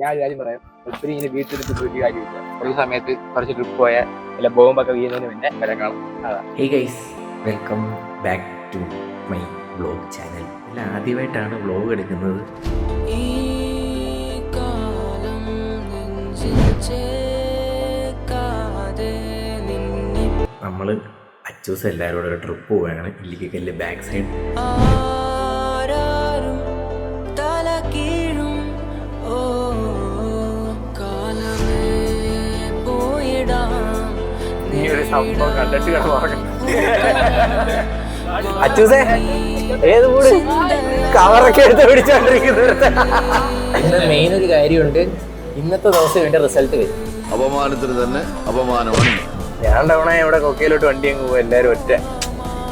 ഞാൻ ഒരു കാര്യം പറയാം, ഒത്തിരി ഇങ്ങനെ വീട്ടിലെടുത്ത് ഒരു കാര്യമില്ല. ഒരു സമയത്ത് കുറച്ച് ട്രിപ്പ് പോയാൽ അല്ല ബോംബൊക്കെ വീഴുന്നതിന് മുന്നേ വരെ കാണും. അതാ. Hey guys, welcome back to my vlog channel. അല്ല, ആദ്യമായിട്ടാണ് വ്ലോഗ് എടുക്കുന്നത്. നമ്മൾ അച്ചൂസ് എല്ലാവരും കൂടെ ഒരു ട്രിപ്പ് പോവുകയാണ്. Illikkal back side. അച്ചൂസേ ഏത് കൂട് കവറൊക്കെ എടുത്ത് പിടിച്ചോണ്ടിരിക്കുന്നത്. മെയിൻ ഒരു കാര്യമുണ്ട്, ഇന്നത്തെ ദിവസം ഇതിന്റെ റിസൾട്ട് വരും. അപമാനത്തിന് തന്നെ അപമാനമാണ്. ഞാൻ തവണ ഇവിടെ കൊക്കയിലോട്ട് വണ്ടി അങ്ങ് പോകും, എല്ലാരും ഒറ്റ.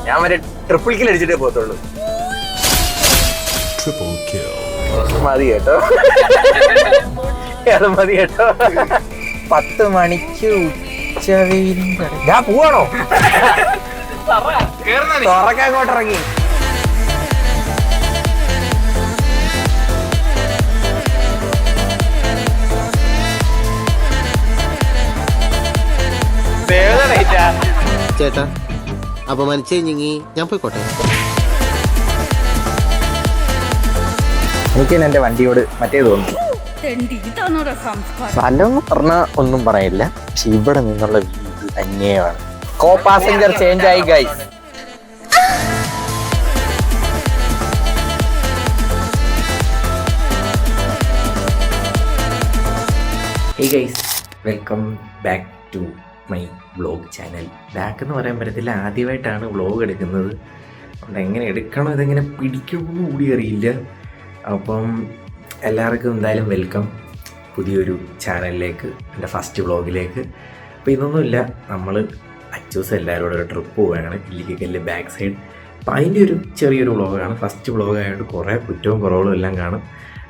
ഞാൻ മറ്റേ ട്രിപ്പിൾ കിൽ അടിച്ചിട്ടേ പോകത്തുള്ളൂ. മതി കേട്ടോ, അത് മതി കേട്ടോ. 10 മണിക്ക് ഞാൻ പോവാണോ? തുറക്കാൻ അങ്ങോട്ട് ഇറങ്ങി. ചേട്ടാ അപമാനിച്ചേ ഞാൻ പോയിക്കോട്ടെ. എനിക്ക് എന്റെ വണ്ടിയോട് മറ്റേ തോന്നുന്നു. സ്ഥലം പറഞ്ഞ ഒന്നും പറയില്ല, പക്ഷെ ഇവിടെ നിന്നുള്ള വീട് തന്നെയാണ്. കോ പാസഞ്ചർ ചേഞ്ച് ആയി guys. Hey guys, welcome back to my vlog channel. Back എന്ന് പറയാൻ പറ്റത്തില്ല, ആദ്യമായിട്ടാണ് വ്ലോഗ് എടുക്കുന്നത്. അതുകൊണ്ട് എങ്ങനെ എടുക്കണോ, ഇതെങ്ങനെ പിടിക്കണമെന്ന് കൂടി അറിയില്ല. അപ്പം എല്ലാവർക്കും എന്തായാലും വെൽക്കം പുതിയൊരു ചാനലിലേക്ക്, എൻ്റെ ഫസ്റ്റ് വ്ലോഗിലേക്ക്. അപ്പോൾ ഇതൊന്നുമില്ല, നമ്മൾ അച്ചൂസ് എല്ലാവരും കൂടെ ഒരു ട്രിപ്പ് പോവുകയാണ് ഇല്ലിക്കല്ല് ബാക്ക് സൈഡ്. അപ്പോൾ അതിൻ്റെ ഒരു ചെറിയൊരു വ്ലോഗാണ്. ഫസ്റ്റ് വ്ലോഗ് ആയതുകൊണ്ട് കുറേ കുറ്റവും കുറവുകളും എല്ലാം കാണും.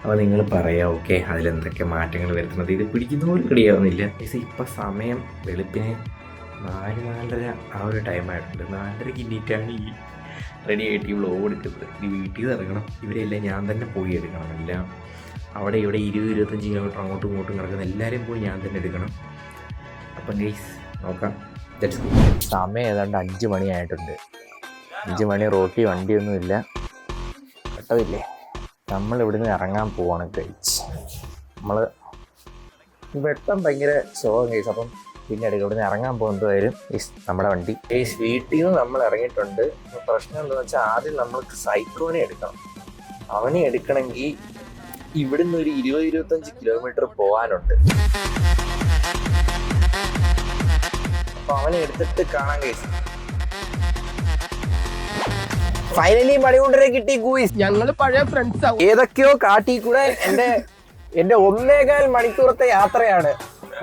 അപ്പോൾ നിങ്ങൾ പറയാം, ഓക്കെ അതിലെന്തൊക്കെ മാറ്റങ്ങൾ വരുത്തുന്നത്, ഇത് പിടിക്കുന്ന പോലും റെഡിയാവുന്നില്ല. പക്ഷേ ഇപ്പം സമയം വെളുപ്പിന് 4-4:30 ആ ഒരു ടൈമായിട്ടുണ്ട്. 4:30 ഇന്നിട്ടാണ് ഈ റെഡി ആയിട്ട് ഈ വ്ലോഗ് എടുക്കുന്നത്. ഈ വീട്ടിൽ നിന്ന് ഇറങ്ങണം, ഇവരെല്ലാം ഞാൻ തന്നെ പോയി എടുക്കണം. എല്ലാം അവിടെ ഇവിടെ 20-25 കിലോമീറ്റർ അങ്ങോട്ടും ഇങ്ങോട്ടും കിടക്കുന്ന എല്ലാവരെയും പോയി ഞാൻ തന്നെ എടുക്കണം. അപ്പം ഗൈസ് നോക്കാം. സമയം ഏതാണ്ട് 5 മണിയായിട്ടുണ്ട്. 5 മണി, റോട്ടി വണ്ടിയൊന്നുമില്ല. പെട്ടതില്ലേ, നമ്മൾ ഇവിടുന്ന് ഇറങ്ങാൻ പോവാണ് ഗൈസ്. നമ്മൾ വെട്ടം ഭയങ്കര ശോകം ഗൈസ്. അപ്പം പിന്നെ ഇടയ്ക്ക് ഇവിടുന്ന് ഇറങ്ങാൻ പോകുന്നതായാലും നമ്മുടെ വണ്ടി ഗൈസ്. വീട്ടിൽ നിന്ന് നമ്മൾ ഇറങ്ങിയിട്ടുണ്ട്. പ്രശ്നം എന്താണെന്ന് വെച്ചാൽ ആദ്യം നമ്മൾക്ക് സൈക്കോനെ എടുക്കണം. അവനെ എടുക്കണമെങ്കിൽ ഇവിടുന്ന് ഒരു 20-25 കിലോമീറ്റർ പോകാനുണ്ട്. അപ്പൊ അവനെ എടുത്തിട്ട് കാണാൻ ഗൈസ്. ഫൈനലി മണികൊണ്ടരെ കിട്ടി ഗൂയിസ്. ഞങ്ങള് പഴയ ഫ്രണ്ട്സ് ആവും. ഏതൊക്കെയോ കാട്ടി കൂടെ എന്റെ 1.25 മണിക്കൂറത്തെ യാത്രയാണ്.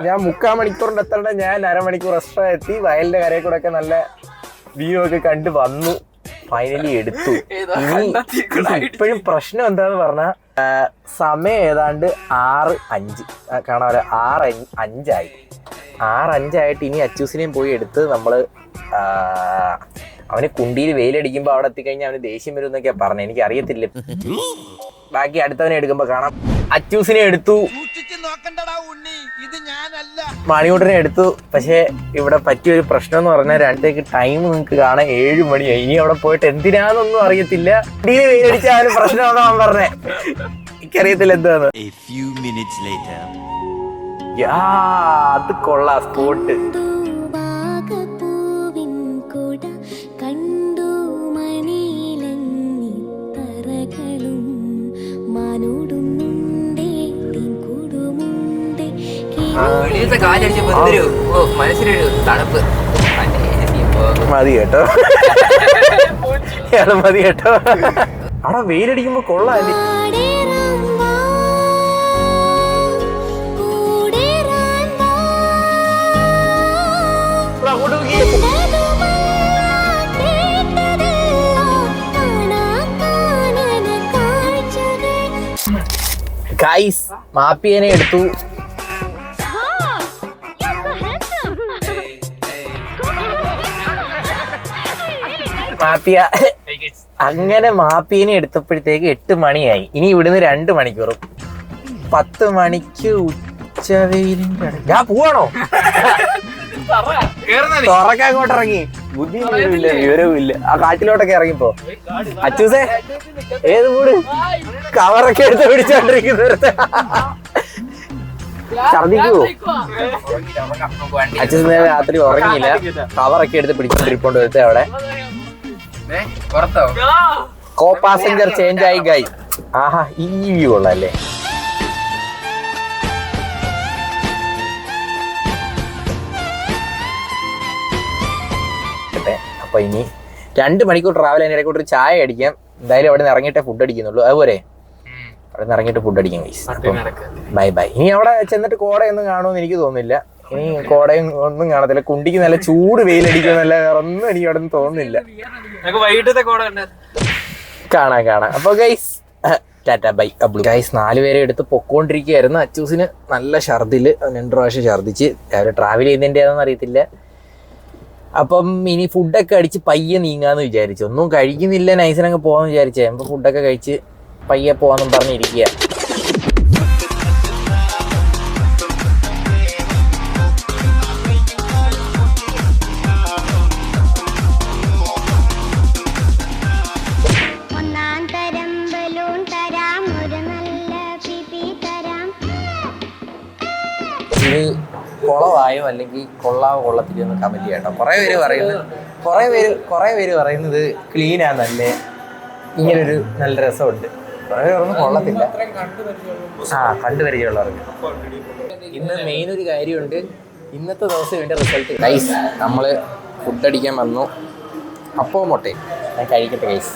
ഞാൻ 3/4 മണിക്കൂറിന്റെ എത്തേണ്ട ഞാൻ അരമണിക്കൂർ എക്സ്ട്രാ എത്തി. വയലിന്റെ കരയിൽ കൂടെ ഒക്കെ നല്ല വ്യൂ ഒക്കെ കണ്ടു വന്നു. ഫൈനലി എടുത്തു. ഇപ്പോഴും പ്രശ്നം എന്താന്ന് പറഞ്ഞാൽ സമയം ഏതാണ്ട് 6:05 കാണാമല്ലോ. 6:05 6:05 ഇനി അച്ചൂസിനെയും പോയി എടുത്ത് നമ്മള് അവന് കുണ്ടിയിൽ വെയിലടിക്കുമ്പോൾ അവിടെ എത്തിക്കഴിഞ്ഞാൽ അവന് ദേഷ്യം വരും എന്നൊക്കെയാ പറഞ്ഞത്. എനിക്ക് അറിയത്തില്ല, ബാക്കി അടുത്തവനെ എടുക്കുമ്പോ കാണാം. അച്ചൂസിനെ എടുത്തു, മണികൂട്ടനെ എടുത്തു. പക്ഷെ ഇവിടെ പറ്റിയൊരു പ്രശ്നം എന്ന് പറഞ്ഞാൽ രണ്ടേക്ക് ടൈം നിങ്ങൾക്ക് കാണാൻ 7 മണിയായി. ഇനി അവിടെ പോയിട്ട് എന്തിനാന്നൊന്നും അറിയത്തില്ല. കുണ്ടിയിൽ വെയിലടിച്ചാൽ അവന് പ്രശ്നമാണോ അവൻ പറഞ്ഞേ, എനിക്കറിയത്തില്ല എന്താന്ന്. അത് കൊള്ളാം സ്പോട്ട്. മതി കേട്ടോ, മതി കേട്ടോ. അവിടെ വെയിലടിക്കുമ്പോ കൊള്ളാല്ലേ. ഗൈസ്, മാപ്പിയനെ എടുത്തു. മാപ്പിയ അങ്ങനെ മാപ്പീനെ എടുത്തപ്പോഴത്തേക്ക് 8 മണിയായി. ഇനി ഇവിടുന്ന് 2 മണിക്കൂറും 10 മണിക്ക് ഉച്ചവെയിലിന്റെ ഇടയ്ക്ക് ഞാൻ പോവാണോ? തുറക്കാൻ അങ്ങോട്ട് ഇറങ്ങി. ബുദ്ധി വിവരവും ഇല്ല. ആ കാട്ടിലോട്ടൊക്കെ ഇറങ്ങിപ്പോ. അച്ചൂസേ ഏത് മൂട്? കവറൊക്കെ എടുത്ത് പിടിച്ചോണ്ടിരിക്കുന്ന ഛർദിക്കുവോ? അച്ഛൻ രാത്രി ഉറങ്ങിയില്ല. കവറൊക്കെ എടുത്ത് പിടിച്ചോണ്ടിരിപ്പോണ്ട് വരുത്തേ അവിടെ. കോ പാസഞ്ചർ ചേഞ്ച് ആയി ഗൈ. ആഹാ ഈ വ്യൂ ഉള്ളല്ലേ. അപ്പൊ ഇനി 2 മണിക്കൂർ ട്രാവൽ അതിന്റെ ഇടയ്ക്കൂട്ട് ചായ അടിക്കാം. എന്തായാലും അവിടെ നിന്ന് ഇറങ്ങിയിട്ടേ ഫുഡ് അടിക്കുന്നുള്ളൂ. അതുപോലെ അവിടെ നിന്ന് ഇറങ്ങിയിട്ട് ഫുഡ് അടിക്കാം ഗൈസ്. അപ്പം ബൈ ബൈ. ഇനി അവിടെ ചെന്നിട്ട് കോടയൊന്നും കാണുമെന്ന് എനിക്ക് തോന്നുന്നില്ല. ഇനി കോടയും ഒന്നും കാണത്തില്ല. കുണ്ടിക്ക് നല്ല ചൂട് വെയിലടിക്കുമെന്നല്ല വേറെ ഒന്നും എനിക്ക് അവിടെ നിന്ന് തോന്നുന്നില്ല. കാണാം. അപ്പൊ ഗൈസ് ടാറ്റ ബൈ അബ്ലു. ഗൈസ് 4 പേരെ എടുത്ത് പൊക്കോണ്ടിരിക്കുകയായിരുന്നു. അച്ചൂസിന് നല്ല ഛർദില് 2 പ്രാവശ്യം ഛർദിച്ച്. രാവിലെ ട്രാവൽ ചെയ്യുന്നതിൻ്റെ ആണെന്ന് അറിയത്തില്ല. അപ്പം ഇനി ഫുഡൊക്കെ അടിച്ച് പയ്യെ നീങ്ങാന്ന് വിചാരിച്ചു. ഒന്നും കഴിക്കുന്നില്ല, നൈസിനങ്ങ് പോകാന്ന് വിചാരിച്ചേ. അപ്പൊ ഫുഡൊക്കെ കഴിച്ച് പയ്യെ പോവാന്നും പറഞ്ഞിരിക്കുക. ഇത് കുളവായോ അല്ലെങ്കിൽ കൊള്ളാവോ കൊള്ളത്തില്ലെന്ന് കമന്റ് ചെയ്യട്ടോ. കുറേ പേര് പറയുന്നത് ക്ലീൻ ആണെന്നല്ലേ, ഇങ്ങനൊരു നല്ല രസമുണ്ട്. കുറേ പേരൊന്നും കൊള്ളത്തില്ല. കണ്ടുപരിചയമുള്ളവർക്ക്. ഇന്ന് മെയിൻ ഒരു കാര്യമുണ്ട്. ഇന്നത്തെ ദിവസം ഇതിന്റെ റിസൾട്ട് ഗൈസ്. നമ്മള് ഫുഡ് അടിക്കാൻ വന്നു. അപ്പോൾ മൊട്ടേ ഞാൻ കഴിക്കട്ടെ ഗൈസ്.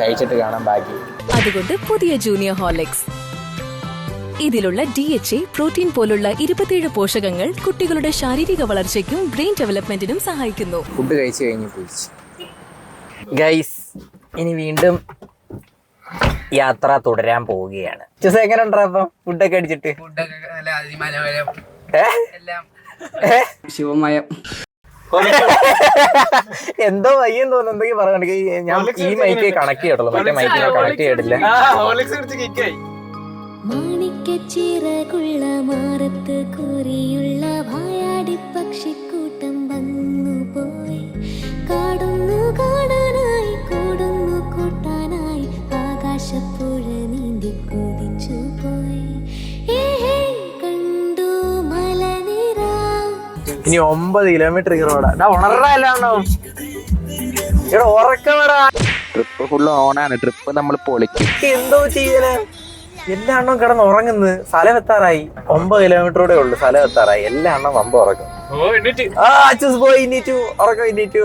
കഴിച്ചിട്ട് കാണാൻ ബാക്കി. അതുകൊണ്ട് പുതിയ ജൂനിയർ ഹോർലിക്സ്. ഇതിലുള്ള DHA, പ്രോട്ടീൻ പോലുള്ള 27 പോഷകങ്ങൾ കുട്ടികളുടെ ശാരീരിക വളർച്ചയ്ക്കും ബ്രെയിൻ ഡെവലപ്മെന്റിനും സഹായിക്കുന്നു. ഫുഡ് കഴിച്ചു കഴിഞ്ഞ് പോയിച്ച് ഗൈസ് ഇനി വീണ്ടും യാത്ര തുടരാൻ പോവുകയാണ്. എങ്ങനെ ഉണ്ടാ അപ്പം ഫുഡൊക്കെ അടിച്ചിട്ട്? ശിവമയം എന്തോ വയ്യെന്ന് തോന്നുന്നു. എന്തെങ്കിലും പറയുന്നുണ്ടെങ്കിൽ ഞാൻ ഈ മൈക്ക് കണക്ട് ചെയ്തിട്ടുള്ളൂ, മറ്റേ മൈക്കിനെ കണക്ട് ചെയ്തിട്ടില്ല. മാണിക്കച്ചിറകുള്ള മാറത്ത് കൂറിയുള്ള വായാടി പക്ഷിക്കൂട്ടം വന്നു പോയി. കാടുന്നു കാണാനായി കൂടുന്നു കൂട്ടാനായി ആകാശപ്പുഴ നീന്തി കുതിച്ചു പോയി. കണ്ടു മലനിര. ഇനി 9 കിലോമീറ്റർ ഈ റോഡാ. ഉണർന്നല്ലാണോ ഇവിടെ ഉറക്കമടാ. ട്രിപ്പ് ഫുള്ള് ഓണാണ്. ട്രിപ്പ് നമ്മൾ പൊളിക്കും. എന്തോ ചെയ്യല്. എല്ലാ എണ്ണം കിടന്ന് ഉറങ്ങുന്നത്. സ്ഥലം എത്താറായി. 9 കിലോമീറ്ററൂടെ ഉള്ളു സ്ഥലം എത്താറായി. എല്ലാ എണ്ണം വമ്പ ഉറക്കും. അച്ചൂസ് പോയി. ഇന്നീറ്റു ഉറക്കം. ഇന്നീറ്റു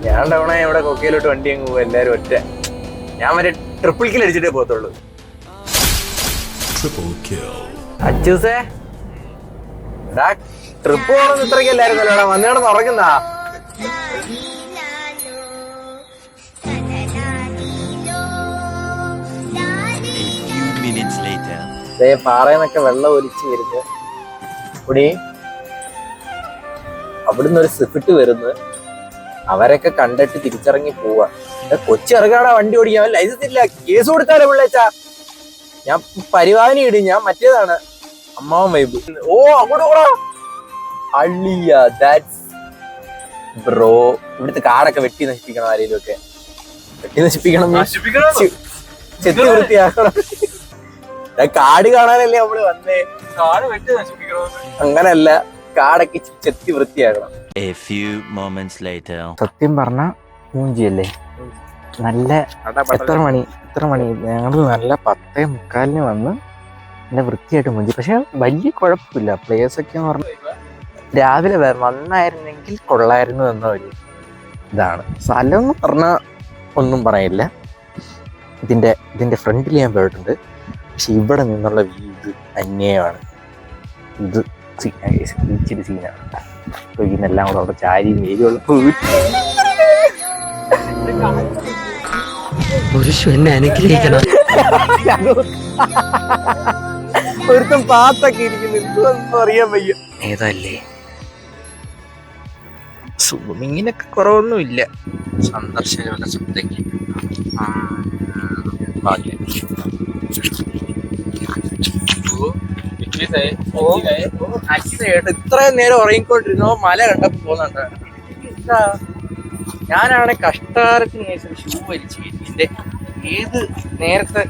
ഞാൻ തവണ ഇവിടെ കൊക്കയിലോട്ട് വണ്ടി അങ്ങ് പോകും. എല്ലാരും ഒറ്റ. ഞാൻ മറ്റേ ട്രിപ്പിൾ കിൽ അടിച്ചിട്ടേ പോകത്തുള്ളൂ. അച്ചൂസേ ട്രിപ്പ് പോകണമെന്ന് ഇത്രയ്ക്കല്ലായിരുന്നല്ലോ. വന്നിടന്ന് ഉറങ്ങുന്നാ. പാറയെന്നൊക്കെ വെള്ളം ഒലിച്ച് വരുന്നു. ഇവിടെ അവിടുന്ന് ഒരു സ്വിഫ്റ്റ് വരുന്നു. അവരൊക്കെ കണ്ടിട്ട് തിരിച്ചിറങ്ങി പോവാ. കൊച്ചിറങ്ങാടാ വണ്ടി ഓടിക്കാൻ. ലൈസൻസ് ഇല്ല, കേസ് കൊടുത്താലോ പിള്ളേച്ചാ. ഞാൻ പരിവാഹന ഇടും. ഞാൻ മറ്റേതാണ് അമ്മാവൻ വൈബ്. ഓ അങ്ങോട്ട് പോടാ അള്ളിയ. That's bro. ഇവിടുത്തെ കാടൊക്കെ വെട്ടി നശിപ്പിക്കണം. ആരെങ്കിലും ഒക്കെ വെട്ടി നശിപ്പിക്കണം. ചെത്തി വൃത്തിയാക്കണം. കാട് കാണാനല്ലേ നമ്മള് വന്നേ. അങ്ങനല്ല, കാടൊക്കെ ചെത്തി വൃത്തിയാക്കണം. സത്യം പറഞ്ഞ മൂഞ്ചിയല്ലേ നല്ല. എത്ര മണി ഞങ്ങൾ നല്ല 10:45 വന്ന് നല്ല വൃത്തിയായിട്ട് മൂഞ്ചി. പക്ഷെ വലിയ കുഴപ്പമില്ല. പ്ലേസ് ഒക്കെ എന്ന് പറഞ്ഞാൽ രാവിലെ വന്നായിരുന്നെങ്കിൽ കൊള്ളായിരുന്നു എന്ന ഒരു ഇതാണ്. സ്ഥലം എന്ന് പറഞ്ഞാൽ ഒന്നും പറയില്ല. ഇതിന്റെ ഫ്രണ്ടിൽ ഞാൻ പോയിട്ടുണ്ട്. പക്ഷെ ഇവിടെ നിന്നുള്ള വ്യൂ ഇത് അന്യമാണ്. ഇത് ഇച്ചിരി സീനാണ്. ഇന്നെല്ലാം കൂടെ അവിടെ ചാരിയും വേരുള്ള ഒരുത്തം പാത്തൊക്കെ ഇരിക്കുന്നു, എന്തൊന്നും അറിയാൻ വയ്യ. ഏതല്ലേ സൂമിങ്ങിനൊക്കെ കുറവൊന്നുമില്ല. സന്ദർശകരുടെ ശ്രദ്ധയ്ക്ക് ഇത്രയും നേരം ഉറങ്ങിക്കൊണ്ടിരുന്നോ മല കണ്ടപ്പോ പോകുന്നുണ്ട്. ഞാനാണെ കഷ്ടകാലത്തിന് ശേഷം ഷൂ വലിച്ചു ഇതിന്റെ ഏത് നേരത്തെ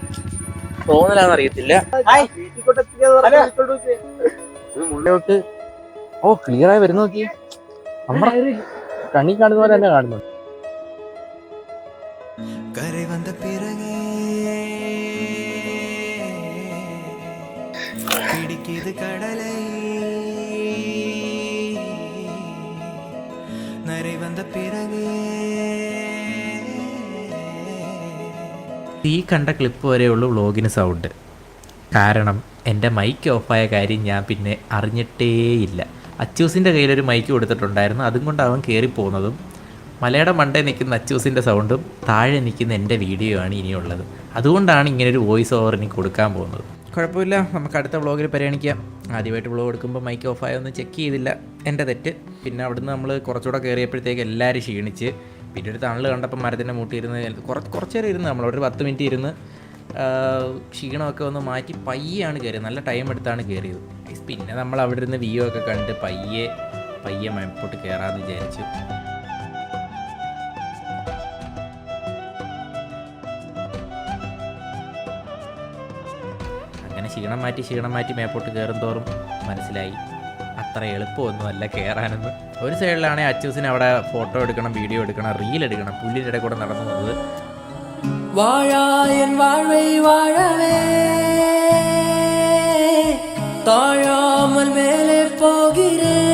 തോന്നലാന്ന് അറിയത്തില്ല. മുന്നോട്ട് ഓ ക്ലിയർ ആയി വരുന്ന നോക്കി, നമ്മുടെ കണ്ണി കാണുന്ന പോലെ തന്നെ കാണുന്നു. ഈ കണ്ട ക്ലിപ്പ് വരെയുള്ളൂ വ്ളോഗിന് സൗണ്ട്. കാരണം എൻ്റെ മൈക്ക് ഓഫായ കാര്യം ഞാൻ പിന്നെ അറിഞ്ഞിട്ടേയില്ല. അച്ചൂസിൻ്റെ കയ്യിലൊരു മൈക്ക് കൊടുത്തിട്ടുണ്ടായിരുന്നു, അതും കൊണ്ട് അവൻ കയറിപ്പോകുന്നതും മലയുടെ മണ്ടേ നിൽക്കുന്ന അച്ചൂസിൻ്റെ സൗണ്ടും താഴെ നിൽക്കുന്ന എൻ്റെ വീഡിയോ ആണ് ഇനിയുള്ളത്. അതുകൊണ്ടാണ് ഇങ്ങനൊരു വോയിസ് ഓവർ ഇനി കൊടുക്കാൻ പോകുന്നത്. കുഴപ്പമില്ല, നമുക്ക് അടുത്ത വ്ളോഗിൽ പരിഗണിക്കാം. ആദ്യമായിട്ട് വ്ളോഗ് എടുക്കുമ്പോൾ മൈക്ക് ഓഫായൊന്നും ചെക്ക് ചെയ്തില്ല, എൻ്റെ തെറ്റ്. പിന്നെ അവിടുന്ന് നമ്മൾ കുറച്ചുകൂടെ കയറിയപ്പോഴത്തേക്ക് എല്ലാവരും ക്ഷീണിച്ച്, പിന്നെ ഒരു തണൽ കണ്ടപ്പോൾ മരത്തിൻ്റെ മൂട്ടിയിരുന്ന് കുറച്ച് നേരം ഇരുന്ന് നമ്മളവിടെ ഒരു 10 മിനിറ്റ് ഇരുന്ന് ക്ഷീണമൊക്കെ ഒന്ന് മാറ്റി പയ്യാണ് കയറിയത്. നല്ല ടൈം എടുത്താണ് കയറിയത്. പിന്നെ നമ്മൾ അവിടെ ഇരുന്ന് വ്യൂ ഒക്കെ കണ്ട് പയ്യെ മേപ്പോട്ട് കയറാമെന്ന് വിചാരിച്ചു. അങ്ങനെ ക്ഷീണം മാറ്റി മേപ്പോട്ട് കയറും തോറും മനസ്സിലായി അത്ര എളുപ്പമൊന്നുമല്ല കയറാനെന്ന്. ഒരു സൈഡിലാണെങ്കിൽ അച്ചൂസിന് അവിടെ ഫോട്ടോ എടുക്കണം, വീഡിയോ എടുക്കണം, റീൽ എടുക്കണം, പുല്ലിൻ്റെ ഇടയിൽ കൂടെ നടന്നു പോകുന്നത്. வாழாயன் வாழ்வை வாழவே தாழாமல் மேலே போகிறேன்.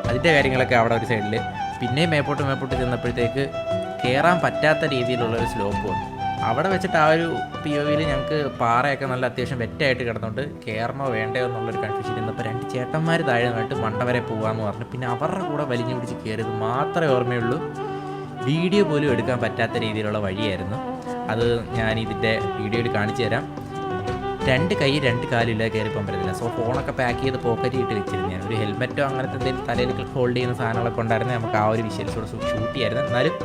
അതിൻ്റെ കാര്യങ്ങളൊക്കെ അവിടെ ഒരു സൈഡിൽ. പിന്നെ മേപ്പോട്ട് ചെന്നപ്പോഴത്തേക്ക് കയറാൻ പറ്റാത്ത രീതിയിലുള്ളൊരു സ്ലോപ്പ് വന്നു. അവിടെ വെച്ചിട്ട് ആ ഒരു POVയിൽ ഞങ്ങൾക്ക് പാറയൊക്കെ നല്ല അത്യാവശ്യം വെറ്റായിട്ട് കിടന്നുകൊണ്ട് കയറണോ വേണ്ടയോ എന്നുള്ളൊരു കൺഫ്യൂഷൻ ഇരുന്നപ്പോൾ 2 ചേട്ടന്മാർ താഴെ നിന്നിട്ട് മണ്ട വരെ പോകാമെന്ന് പറഞ്ഞു. പിന്നെ അവരുടെ കൂടെ വലിഞ്ഞു പിടിച്ച് കയറിയത് മാത്രമേ ഓർമ്മയുള്ളൂ. വീഡിയോ പോലും എടുക്കാൻ പറ്റാത്ത രീതിയിലുള്ള വഴിയായിരുന്നു അത്. ഞാൻ ഇതിൻ്റെ വീഡിയോയിൽ കാണിച്ചു തരാം. 2 കൈ 2 കാലില്ല കയറിപ്പോകാൻ പറ്റത്തില്ല. സോ ഫോണൊക്കെ പാക്ക് ചെയ്ത് പോക്കറ്റിൽ ഇട്ട് വെച്ചിരുന്നു. ഞാൻ ഒരു ഹെൽമെറ്റോ അങ്ങനത്തെ എന്തെങ്കിലും തലയിൽ ഹോൾഡ് ചെയ്യുന്ന സാധനങ്ങളൊക്കെ ഉണ്ടായിരുന്നു. നമുക്ക് ആ ഒരു വിഷ്വൽസോടെ ഷൂട്ട് ചെയ്യായിരുന്നു. എന്നാലും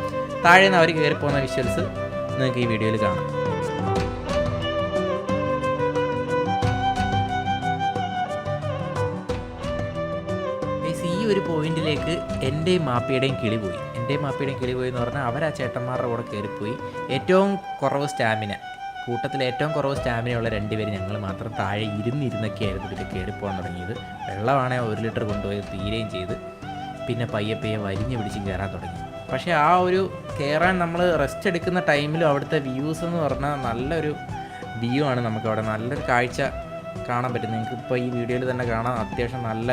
താഴെ നിന്ന് അവർ കയറിപ്പോകുന്ന വിഷ്വൽസ് നിങ്ങൾക്ക് ഈ വീഡിയോയിൽ കാണാം. ഈ ഒരു പോയിന്റിലേക്ക് എൻ്റെയും മാപ്പിയുടെയും കിളി പോയി. എന്ന് പറഞ്ഞാൽ അവർ ആ ചേട്ടന്മാരുടെ കൂടെ കയറിപ്പോയി. ഏറ്റവും കുറവ് സ്റ്റാമിന, കൂട്ടത്തിൽ ഏറ്റവും കുറവ് സ്റ്റാമിനയുള്ള 2 പേര് ഞങ്ങൾ മാത്രം താഴെ ഇരുന്നൊക്കെയായിരുന്നു ഇതിൽ കയറിപ്പോകാൻ തുടങ്ങിയത്. വെള്ളമാണെങ്കിൽ 1 ലിറ്റർ കൊണ്ടുപോയി തീരുകയും ചെയ്ത്. പിന്നെ പയ്യെ വലിഞ്ഞു പിടിച്ച് കയറാൻ തുടങ്ങി. പക്ഷേ ആ ഒരു കയറാൻ നമ്മൾ റെസ്റ്റ് എടുക്കുന്ന ടൈമിലും അവിടുത്തെ വ്യൂസ് എന്ന് പറഞ്ഞാൽ നല്ലൊരു വ്യൂ ആണ്. നമുക്കവിടെ നല്ലൊരു കാഴ്ച കാണാൻ പറ്റും. നിങ്ങൾക്ക് ഇപ്പോൾ ഈ വീഡിയോയിൽ തന്നെ കാണാം. അത്യാവശ്യം നല്ല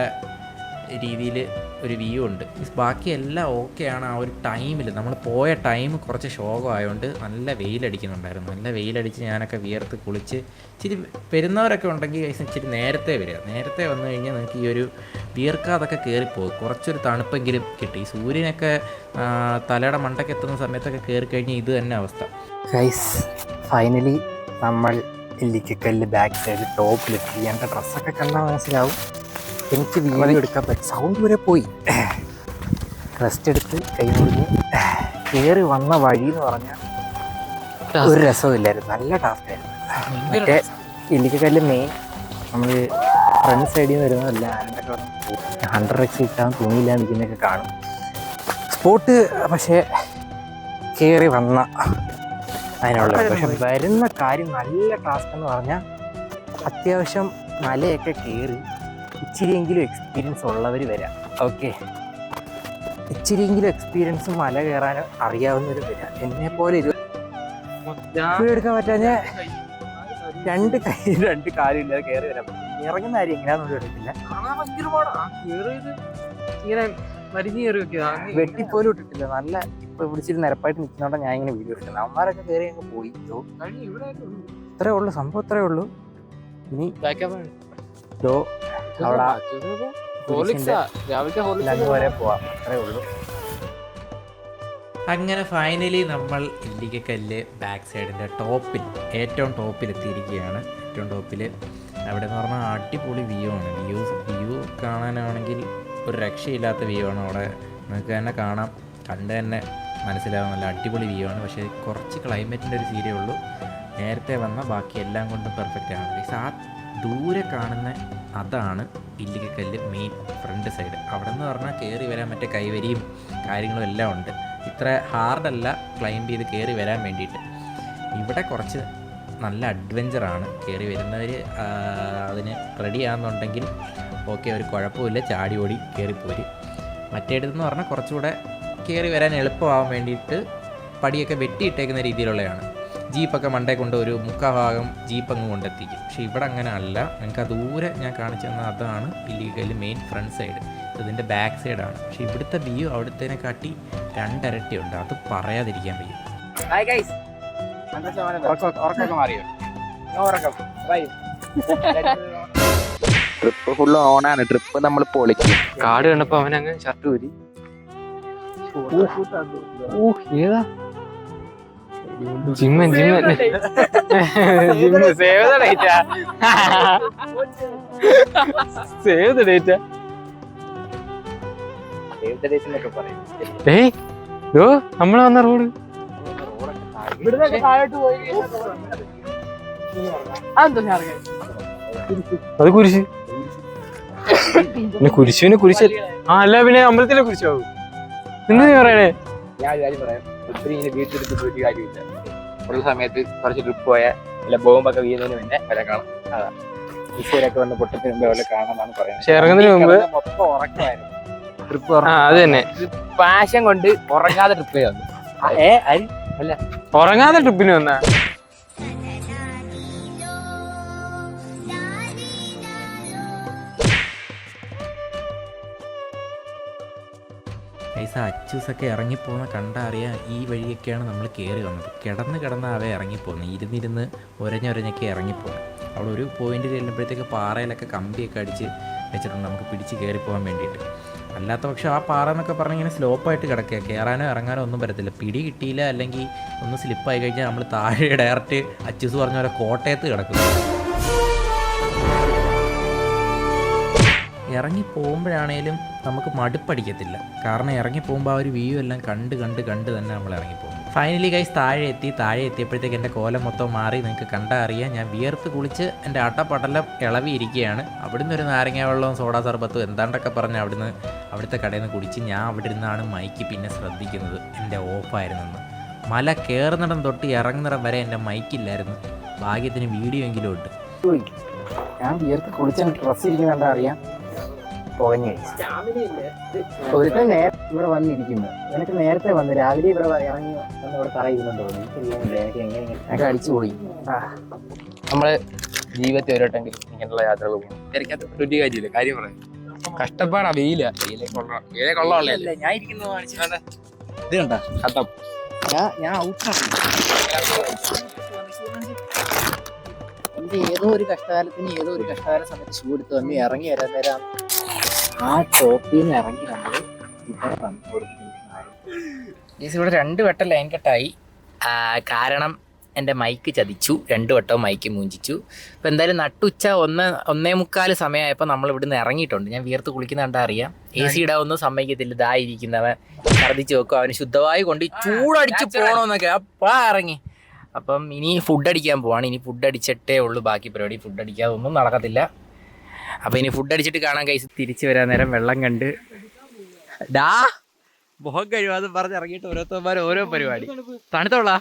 രീതിയിൽ ഒരു വ്യൂ ഉണ്ട്. ബാക്കിയെല്ലാം ഓക്കെയാണ്. ആ ഒരു ടൈമിൽ നമ്മൾ പോയ ടൈം കുറച്ച് ശോകമായതുകൊണ്ട് നല്ല വെയിലടിക്കുന്നുണ്ടായിരുന്നു. നല്ല വെയിലടിച്ച് ഞാനൊക്കെ വിയർത്ത് കുളിച്ച് ഇച്ചിരി വരുന്നവരൊക്കെ ഉണ്ടെങ്കിൽ ഇച്ചിരി നേരത്തെ വരിക. നേരത്തെ വന്നു കഴിഞ്ഞാൽ നിങ്ങൾക്ക് ഈ ഒരു വിയർക്കാതൊക്കെ കയറിപ്പോകും. കുറച്ചൊരു തണുപ്പെങ്കിലും കിട്ടി. ഈ സൂര്യനൊക്കെ തലയുടെ മണ്ടയ്ക്ക് എത്തുന്ന സമയത്തൊക്കെ കയറി കഴിഞ്ഞാൽ ഇത് തന്നെ അവസ്ഥ. ഗൈസ്, ഫൈനലി നമ്മൾ ഇല്ലിക്കക്കല്ല് ബാക്ക് സൈഡ് ടോപ്പിലെത്തി. എൻ്റെ ഡ്രസ്സൊക്കെ കണ്ടാൽ മനസ്സിലാവും. എനിക്ക് വീഡിയോ എടുക്കാൻ പറ്റും. സൗണ്ട് വരെ പോയി. റെസ്റ്റ് എടുത്ത് കൈ മുറിഞ്ഞ് കയറി വന്ന വഴി എന്ന് പറഞ്ഞാൽ ഒരു രസമില്ലായിരുന്നു. നല്ല ടാസ്കായിരുന്നു. മറ്റേ ഇല്ലിക്കക്കല്ല് മെയിൻ നമ്മൾ ഫ്രണ്ട് സൈഡിൽ നിന്ന് വരുന്നതല്ല. 100x ഇട്ടാൻ തുണിയില്ലാതെ നിൽക്കുന്നതൊക്കെ കാണും സ്പോട്ട്. പക്ഷേ കയറി വന്ന അതിനുള്ള പക്ഷെ വരുന്ന കാര്യം നല്ല ടാസ്ക് എന്ന് പറഞ്ഞാൽ അത്യാവശ്യം മലയൊക്കെ കയറി ഇച്ചിരിയെങ്കിലും എക്സ്പീരിയൻസ് ഉള്ളവർ വരാം. ഓക്കെ, ഇച്ചിരിയെങ്കിലും എക്സ്പീരിയൻസ് മല കയറാൻ അറിയാവുന്നവർ വരാം. എന്നെപ്പോലെ എടുക്കാൻ പറ്റാഞ്ഞ 2 കൈ 2 കാലും ഇല്ലാതെ കയറി വരാൻ പറ്റും. ഇറങ്ങുന്ന കാര്യം എങ്ങനെയാണെന്നൊന്നും അറിയത്തില്ല. ഇങ്ങനെ മരിഞ്ഞു കയറി വെക്കുക. വെട്ടിപ്പോലും ഇട്ടിട്ടില്ല. നല്ല ഇപ്പൊ പിടിച്ചിട്ട് നിരപ്പായിട്ട് നിൽക്കുന്നോണ്ടാ ഞാൻ ഇങ്ങനെ വീഡിയോ എടുക്കുന്നത്. അവന്മാരൊക്കെ കയറി അങ്ങ് പോയി. ഇത്രേ ഉള്ളൂ, സംഭവം ഇത്രേ ഉള്ളൂ. ഇനി അവിടെ വരെ പോവാം. അത്രേ ഉള്ളൂ. അങ്ങനെ ഫൈനലി നമ്മൾ ഇല്ലിക്കക്കല്ല് ബാക്ക് സൈഡിൻ്റെ ടോപ്പിൽ, ഏറ്റവും ടോപ്പിൽ എത്തിയിരിക്കുകയാണ്. ഏറ്റവും ടോപ്പിൽ അവിടെ എന്ന് പറഞ്ഞാൽ അടിപൊളി വ്യൂ ആണ്. വ്യൂ കാണാനാണെങ്കിൽ ഒരു രക്ഷയില്ലാത്ത വ്യൂ ആണ്. അവിടെ നിങ്ങൾക്ക് തന്നെ കാണാം, കണ്ട് തന്നെ മനസ്സിലാവും. നല്ല അടിപൊളി വ്യൂ ആണ്. പക്ഷേ കുറച്ച് ക്ലൈമറ്റിൻ്റെ ഒരു സീരിയേ ഉള്ളൂ. നേരത്തെ വന്ന ബാക്കി എല്ലാം കൊണ്ടും പെർഫെക്റ്റ് ആണ്. പക്ഷേ ആ ദൂരെ കാണുന്ന അതാണ് ഇല്ലിക്കക്കല്ല് മെയിൻ ഫ്രണ്ട് സൈഡ്. അവിടെ നിന്ന് പറഞ്ഞാൽ കയറി വരാൻ മറ്റേ കൈവരിയും കാര്യങ്ങളും എല്ലാം ഉണ്ട്. ഇത്ര ഹാർഡല്ല ക്ലൈംബ് ചെയ്ത് കയറി വരാൻ വേണ്ടിയിട്ട്. ഇവിടെ കുറച്ച് നല്ല അഡ്വഞ്ചറാണ്. കയറി വരുന്നവർ അതിന് റെഡി ആകുന്നുണ്ടെങ്കിൽ ഓക്കെ, ഒരു കുഴപ്പമില്ല, ചാടി ഓടി കയറിപ്പോര്. മറ്റേടത്തെന്ന് പറഞ്ഞാൽ കുറച്ചുകൂടെ കയറി വരാൻ എളുപ്പമാകാൻ വേണ്ടിയിട്ട് പടിയൊക്കെ വെട്ടിയിട്ടേക്കുന്ന രീതിയിലുള്ളതാണ്. ജീപ്പൊക്കെ മണ്ടേ കൊണ്ട് ഒരു മുക്കാഭാഗം ജീപ്പ് അങ്ങ് കൊണ്ടെത്തിക്കും. പക്ഷേ ഇവിടെ അങ്ങനെ അല്ല. നിങ്ങൾക്ക് ആ ദൂരെ ഞാൻ കാണിച്ചു തന്ന അതാണ് ഇല്ലിക്കല്ല് മെയിൻ ഫ്രണ്ട് സൈഡ്. ഇതിൻ്റെ ബാക്ക് സൈഡാണ്. പക്ഷേ ഇവിടുത്തെ വ്യൂ അവിടുത്തേനെ കാട്ടി 2 ഇരട്ടിയുണ്ട്. അത് പറയാതിരിക്കാൻ വയ്യ. ട്രിപ്പ് ഫുള്ള് ഓണാണ്. ട്രിപ്പ് നമ്മൾ പൊളിക്കും. കാട് കണ്ടപ്പോ അവനങ്ങ് ഷർട്ട് ഊരി. ഏതാ ജിമ്മൻ save the data. Save the data. ഏയ് യോ നമ്മള് വന്ന റോഡ് അത് കുരിശ്. പിന്നെ കുരിശുവിന് കുരിശ്. ആ അല്ല പിന്നെ അമ്പലത്തിലെ കുരിശാവും. എന്താ പറയണേ? ഞാൻ കാര്യം പറയാം. ഒത്തിരി ഇങ്ങനെ വീട്ടിലെടുത്ത് പോയിട്ട് കാര്യമില്ല. ഉള്ള സമയത്ത് കുറച്ച് ട്രിപ്പ് പോയാൽ അല്ല ബോംബൊക്കെ വീഴുന്നതിന് മുന്നേ വരെ കാണാം. അതാ ഈശ്വരൊക്കെ വന്ന് പൊട്ടത്തിന് മുമ്പേ വല്ല കാണാന്നാണ് പറയുന്നത്. പക്ഷെ ഇറങ്ങുന്നതിന് മുമ്പ് മൊത്തം ഉറക്കമായിരുന്നു. ട്രിപ്പ് അത് തന്നെ പാഷൻ കൊണ്ട് ഉറങ്ങാതെ ട്രിപ്പ് ചെയ്തു. അല്ല ഉറങ്ങാതെ ട്രിപ്പിന് വന്നാ. പൈസ അച്ചൂസൊക്കെ ഇറങ്ങിപ്പോകുന്ന കണ്ടറിയാം. ഈ വഴിയൊക്കെയാണ് നമ്മൾ കയറി വന്നത്. കിടന്ന് അവ ഇറങ്ങിപ്പോകുന്നത്. ഇരുന്നിരുന്ന് ഒരഞ്ഞൊരഞ്ഞൊക്കെ ഇറങ്ങിപ്പോകുന്നത്. അവിടെ ഒരു പോയിന്റ് ചെല്ലുമ്പോഴത്തേക്ക് പാറയിലൊക്കെ കമ്പിയൊക്കെ അടിച്ച് വെച്ചിട്ടുണ്ട് നമുക്ക് പിടിച്ച് കയറിപ്പോകാൻ വേണ്ടിയിട്ട്. അല്ലാത്ത പക്ഷേ ആ പാറ എന്നൊക്കെ പറഞ്ഞാൽ ഇങ്ങനെ സ്ലോപ്പായിട്ട് കിടക്കുക. കയറാനോ ഇറങ്ങാനോ ഒന്നും പറ്റത്തില്ല. പിടി കിട്ടിയില്ല അല്ലെങ്കിൽ ഒന്ന് സ്ലിപ്പായി കഴിഞ്ഞാൽ നമ്മൾ താഴെ ഡയറക്റ്റ് അച്ചൂസ് പറഞ്ഞ പോലെ കോട്ടയത്ത് കിടക്കും. ഇറങ്ങി പോകുമ്പോഴാണേലും നമുക്ക് മടുപ്പടിക്കത്തില്ല. കാരണം ഇറങ്ങി പോകുമ്പോൾ ആ ഒരു വ്യൂ എല്ലാം കണ്ട് തന്നെ നമ്മൾ ഇറങ്ങിപ്പോകും. ഫൈനലി ഗൈസ് താഴെ എത്തിയപ്പോഴത്തേക്ക് എൻ്റെ കോലം മൊത്തം മാറി. നിങ്ങൾക്ക് കണ്ടാൽ അറിയാം. ഞാൻ വിയർത്ത് കുളിച്ച് എൻ്റെ അട്ടപ്പടലം ഇളവിയിരിക്കുകയാണ്. അവിടുന്ന് ഒരു നാരങ്ങ വെള്ളവും സോഡാ സർബത്തും എന്താണ്ടൊക്കെ പറഞ്ഞ് അവിടുത്തെ കടയിൽ നിന്ന് കുടിച്ച് ഞാൻ അവിടെ ഇരുന്നാണ് മൈക്ക് പിന്നെ ശ്രദ്ധിക്കുന്നത് എൻ്റെ ഓഫായിരുന്നെന്ന്. മല കയറുന്നിടം തൊട്ട് ഇറങ്ങുന്നിടം വരെ എൻ്റെ മൈക്കില്ലായിരുന്നു. ഭാഗ്യത്തിന് വീഡിയോ എങ്കിലും ഉണ്ട്. ഞാൻ വിയർത്ത് കുളിച്ച ഡ്രസ്സ് ഇരിക്കുന്നുണ്ടാ അറിയാം. ഒരുത്തൻ ഇവിടെ വന്നിരിക്കുന്നു. എനിക്ക് നേരത്തെ വന്ന് രാവിലെ ഇവിടെ ഇറങ്ങി വന്ന് ഇവിടെ പറയുന്നുണ്ടോ എനിക്കറിയാനില്ല. എനിക്ക് അടിച്ചുപോയി. നമ്മള് ജീവിതത്തിൽ ഒരോട്ടെങ്കിലും ഇങ്ങനെയുള്ള യാത്രകൾ പോകും. എനിക്കത് ഒരു കാര്യമില്ല. കാര്യം പറയാം, കഷ്ടപ്പാടാ. വെയിലെ കൊള്ളാമല്ലേ ഞാൻ ഇരിക്കുന്നത് ഇത് കണ്ട കട്ടം. ഞാൻ ഔട്ടാണ്. ഏതോ ഒരു കഷ്ടകാലത്തിന് ഏതോ ഒരു കഷ്ടകാല സമയത്ത് ഷൂ എടുത്ത് വന്ന് ഇറങ്ങി വരാൻ നേരം ആ ടോപ്പിൽ നിന്ന് ഇറങ്ങി നമ്മൾ ഇവിടെ വന്നു. ഇവിടെ 2 വട്ടം ലൈൻ കട്ടായി. കാരണം എൻ്റെ മൈക്ക് ചതിച്ചു. 2 വട്ടവും മൈക്ക് മൂഞ്ചിച്ചു. അപ്പോൾ എന്തായാലും നട്ടുച്ച 1:45 സമയമായപ്പോൾ നമ്മൾ ഇവിടുന്ന് ഇറങ്ങിയിട്ടുണ്ട്. ഞാൻ വിയർത്ത് കുളിക്കുന്ന കണ്ടാൽ അറിയാം. AC ഇടാവൊന്നും സമ്മതിക്കത്തില്ല. ഇതായിരിക്കുന്നവൻ ഛർദ്ദിച്ച് വെക്കും. അവന് ശുദ്ധമായി കൊണ്ട് ചൂടടിച്ച് പോകണമെന്നൊക്കെ അപ്പം ഇറങ്ങി. അപ്പം ഇനി ഫുഡ് അടിക്കാൻ പോവാണ്. ഇനി ഫുഡ് അടിച്ചിട്ടേ ഉള്ളൂ ബാക്കി പരിപാടി. ഫുഡ് അടിക്കാതെ ഒന്നും നടക്കത്തില്ല. അപ്പോൾ ഇനി ഫുഡ് അടിച്ചിട്ട് കാണാൻ കൈസ്. തിരിച്ചു വരാൻ നേരം വെള്ളം കണ്ട് മുഖം കഴിവാതെ പറഞ്ഞ് ഇറങ്ങിയിട്ട് ഓരോരുത്തന്മാർ ഓരോ പരിപാടി. തണുത്തോളാ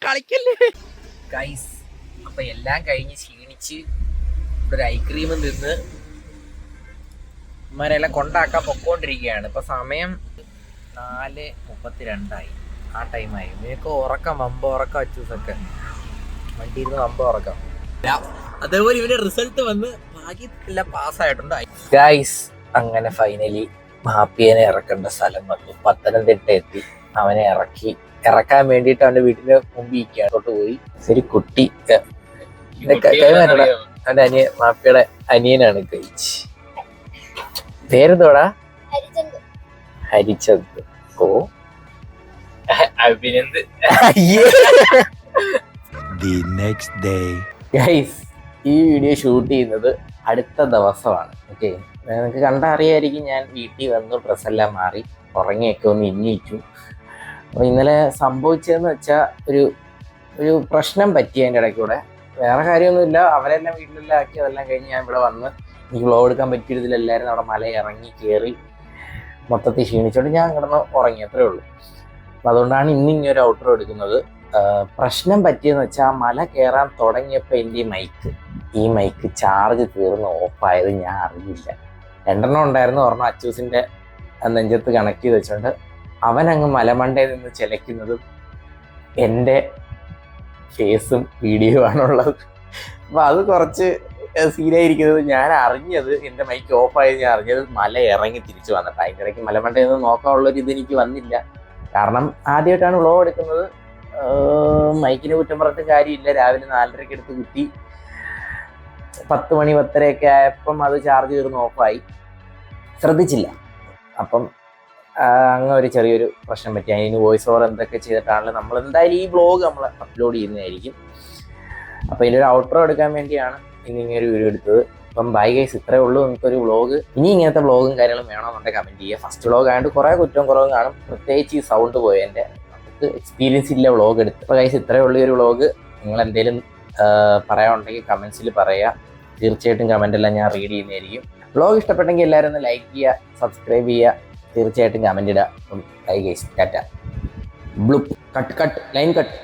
കളിക്കല്ലേ ഗൈസ്. അപ്പം എല്ലാം കഴിഞ്ഞ് ക്ഷീണിച്ച് ഇവിടെ ഒരു ഐസ്ക്രീം നിന്ന് ഇമാരെല്ലാം കൊണ്ടാക്കാൻ പൊക്കോണ്ടിരിക്കുകയാണ്. ഇപ്പം സമയം 4:32 ആ ടൈമായി. നിങ്ങൾക്ക് ഉറക്കം വമ്പ ഉറക്കം അച്ചൂസൊക്കെ വണ്ടി ഇരുന്ന് വമ്പ ഉറക്കം. അതേപോലെ ഇവന്റെ റിസൾട്ട് വന്ന് ഭാഗ്യം എല്ലാം പാസ്സായിട്ടുണ്ട്. ഗൈസ്, അങ്ങനെ ഫൈനലി മാപ്പിയനെ ഇറക്കേണ്ട സ്ഥലം വന്നു. പത്തനംതിട്ട എത്തി. അവനെ ഇറക്കാൻ വേണ്ടിയിട്ട് അവന്റെ വീട്ടിന്റെ മുമ്പിൽ ഇരിക്കാത്തോട്ട് പോയി. ശരി, കുട്ടി അവന്റെ മാപ്പിയുടെ അനിയനാണ് കഴിച്ച്. പേരെന്തോടാ? ഹരിചന്ദ്. ഓ അഭിനന്ദ്. ഗൈസ്, ഈ വീഡിയോ ഷൂട്ട് ചെയ്യുന്നത് അടുത്ത ദിവസമാണ്. ഓക്കെ, നിങ്ങൾക്ക് കണ്ടറിയായിരിക്കും ഞാൻ വീട്ടിൽ വന്നു ഡ്രസ്സെല്ലാം മാറി ഉറങ്ങിയൊക്കെ ഒന്ന് ഇന്നിച്ചു. അപ്പോൾ ഇന്നലെ സംഭവിച്ചതെന്ന് വെച്ചാൽ ഒരു പ്രശ്നം പറ്റി അതിൻ്റെ ഇടയ്ക്കൂടെ. വേറെ കാര്യമൊന്നുമില്ല, അവരെല്ലാം വീട്ടിലെല്ലാം ആക്കി അതെല്ലാം കഴിഞ്ഞ് ഞാൻ ഇവിടെ വന്ന് എനിക്ക് വ്ലോഗ് എടുക്കാൻ പറ്റിയതിൽ എല്ലാവരും അവിടെ മല ഇറങ്ങി കയറി മൊത്തത്തിൽ ക്ഷീണിച്ചോണ്ട് ഞാൻ കിടന്ന് ഉറങ്ങി, അത്രേ ഉള്ളൂ. അപ്പം അതുകൊണ്ടാണ് ഇന്നിങ്ങൊരു ഔട്ടർ എടുക്കുന്നത്. പ്രശ്നം പറ്റിയെന്ന് വെച്ചാൽ മല കയറാൻ തുടങ്ങിയപ്പോൾ എൻ്റെ ഈ മൈക്ക് ചാർജ് തീർന്ന് ഓഫായത് ഞാൻ അറിയില്ല. 2 ഉണ്ടായിരുന്നു. ഒരെണ്ണം അച്ചൂസിൻ്റെ നെഞ്ചത്ത് കണക്ട് ചെയ്ത് വെച്ചുകൊണ്ട് അവനങ്ങ് മലമണ്ടയിൽ നിന്ന് ചിലയ്ക്കുന്നതും എൻ്റെ ഫേസും വീഡിയോ ആണുള്ളത്. അപ്പോൾ അത് കുറച്ച് സീനായിരിക്കുന്നത്. ഞാൻ അറിഞ്ഞത് എൻ്റെ മൈക്ക് ഓഫായത് ഞാൻ അറിഞ്ഞത് മല ഇറങ്ങി തിരിച്ചു വന്നിട്ട്. അതിൻ്റെ ഇടയ്ക്ക് മലമണ്ടയിൽ നിന്ന് നോക്കാനുള്ളൊരു ഇതെനിക്ക് വന്നില്ല. കാരണം ആദ്യമായിട്ടാണ് വ്ലോഗ് എടുക്കുന്നത്. മൈക്കിന് കുറ്റം പറഞ്ഞിട്ട് കാര്യമില്ല. രാവിലെ 4:30 എടുത്ത് കുത്തി 10 മണി 10:30 ആയപ്പം അത് ചാർജ് തീർന്ന് ഓഫായി, ശ്രദ്ധിച്ചില്ല. അപ്പം അങ്ങ് ഒരു ചെറിയൊരു പ്രശ്നം പറ്റി. അതിന് വോയിസ് ഓവർ എന്തൊക്കെ ചെയ്തിട്ടാണല്ലോ നമ്മൾ എന്തായാലും ഈ വ്ലോഗ് നമ്മൾ അപ്ലോഡ് ചെയ്യുന്നതായിരിക്കും. അപ്പോൾ ഇതിലൊരു ഔട്ട്രോ എടുക്കാൻ വേണ്ടിയാണ് ഇന്നിങ്ങനെ ഒരു വീഡിയോ എടുത്തത്. അപ്പം ബൈ ഗൈസ്, ഇത്രയേ ഉള്ളൂ നമുക്കൊരു വ്ലോഗ്. ഇനി ഇങ്ങനത്തെ വ്ലോഗും കാര്യങ്ങളും വേണമെന്നുണ്ടെങ്കിൽ കമൻറ്റ് ചെയ്യുക. ഫസ്റ്റ് വ്ലോഗ് ആയതുകൊണ്ട് കുറേ കുറ്റവും കുറവും കാണും, പ്രത്യേകിച്ച് ഈ സൗണ്ട് പോയതിൻ്റെ. നമുക്ക് എക്സ്പീരിയൻസ് ഇല്ല വ്ലോഗ് എടുത്ത്. അപ്പോൾ ഗൈസ്, ഇത്രയേ ഉള്ളൂ ഒരു വ്ലോഗ്. നിങ്ങൾ എന്തെങ്കിലും പറയാനുണ്ടെങ്കിൽ കമൻസിൽ പറയുക. തീർച്ചയായിട്ടും കമൻറ്റെല്ലാം ഞാൻ റീഡ് ചെയ്യുന്നതായിരിക്കും. വ്ലോഗ് ഇഷ്ടപ്പെട്ടെങ്കിൽ എല്ലാവരും ഒന്ന് ലൈക്ക് ചെയ്യുക, സബ്സ്ക്രൈബ് ചെയ്യുക, തീർച്ചയായിട്ടും കമൻറ്റ് ഇടുക. അപ്പം bye guys, Tata. Blue cut line cut.